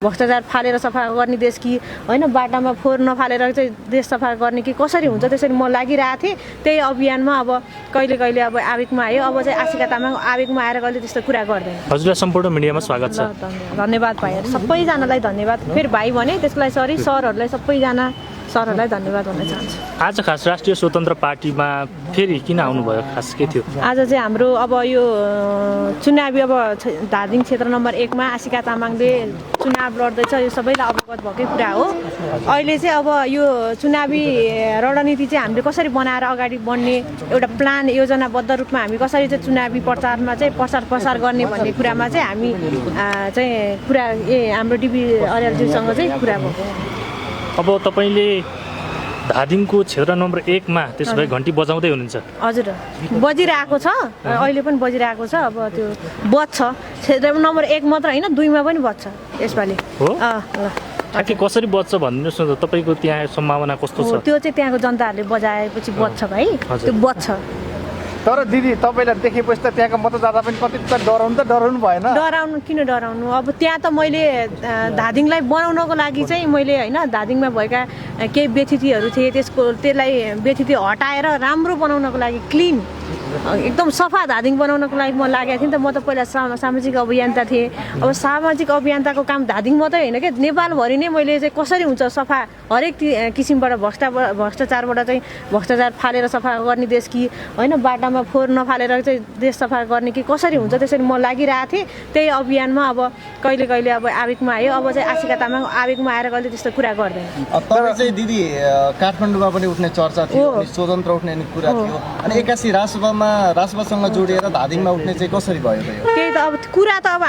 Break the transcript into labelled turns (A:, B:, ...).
A: भ्रष्टाचार फालेर सफा गर्ने देश कि होइन बाटामा फोहोर नफालेर चाहिँ देश सफा गर्ने कि कसरी हुन्छ त्यसरी म लागिरहेको थिएँ। त्यही अभियानमा अब कहिले कहिले अब आवेगमा आयो। अब चाहिँ आशिका तामाङ आवेगमा आएर कहिले त्यस्तो कुरा गर्दैन।
B: हजुरलाई सम्पूर्ण मिडियामा स्वागत छ।
A: धन्यवाद भाइहरू सबैजनालाई धन्यवाद। फेरि भाइ भने त्यसको लागि सरी। सरहरूलाई सबैजना सरहरूलाई धन्यवाद भन्न चाहन्छु।
B: आज खास राष्ट्रिय स्वतन्त्र पार्टीमा फेरि किन आउनुभयो, खास के थियो?
A: आज चाहिँ हाम्रो अब यो चुनावी अब धादिङ क्षेत्र नम्बर 1 मा आशिका तामाङले चुनाव लड्दैछ, यो सबैलाई अवगत भएकै कुरा हो। अहिले चाहिँ अब यो चुनावी रणनीति चाहिँ हामीले कसरी बनाएर अगाडि बढ्ने एउटा प्लान योजनाबद्ध रूपमा हामी कसरी चाहिँ चुनावी प्रचारमा चाहिँ प्रसार गर्ने भन्ने कुरामा चाहिँ हामी चाहिँ कुरा हाम्रो डिबी अर्यालज्यूसँग चाहिँ कुरा भएको।
B: अब तपाईँले धादिङको क्षेत्र नम्बर 1 मा त्यसो भए घन्टी बजाउँदै हुनुहुन्छ?
A: हजुर बजिरहेको छ, अहिले पनि बजिरहेको छ। अब त्यो बज्छ, क्षेत्र नम्बर 1 मात्र होइन 2 मा पनि बज्छ यसपालि
B: हो। ठ्याक्कै कसरी बज्छ भनिदिनुहोस् न, तपाईँको त्यहाँ सम्भावना कस्तो छ?
A: त्यो चाहिँ त्यहाँको जनताहरूले बजाएपछि बज्छ भाइ, त्यो बज्छ।
C: तर दिदी तपाईँलाई देखेपछि त त्यहाँको मतदाता पनि कति त डराउनु भएन?
A: डराउनु किन डराउनु? अब त्यहाँ त मैले धादिङलाई बनाउनको लागि चाहिँ मैले होइन धादिङमा भएका केही व्यतिथिहरू थिए, त्यसलाई व्यतिथि हटाएर राम्रो बनाउनको लागि क्लिन एकदम सफा धादिङ बनाउनको लागि म लागेको थिएँ नि त। म त पहिला सामाजिक अभियन्ता थिएँ। अब सामाजिक अभियन्ताको काम धादिङ मात्रै होइन क्या, नेपालभरि नै मैले चाहिँ कसरी हुन्छ सफा हरेक किसिमबाट भ्रष्टाचारबाट चाहिँ भ्रष्टाचार फालेर सफा गर्ने देश कि होइन बाटामा फोहोर नफालेर चाहिँ देश सफा गर्ने कि कसरी हुन्छ त्यसरी म लागिरहेको थिएँ। त्यही अभियानमा अब कहिले कहिले अब आवेगमा आयो। अब चाहिँ आशिका तामाङ आवेगमा आएर कहिले त्यस्तो कुरा गर्दैन।
D: तर चाहिँ दिदी काठमाडौँमा पनि उठ्ने चर्चा थियो, स्वतन्त्र उठ्ने कुरा थियो, अनि 81 राजसभासँग जोडिएर धादिङमा उठ्ने चाहिँ कसरी भयो त? यो
A: त्यही त अब कुरा त अब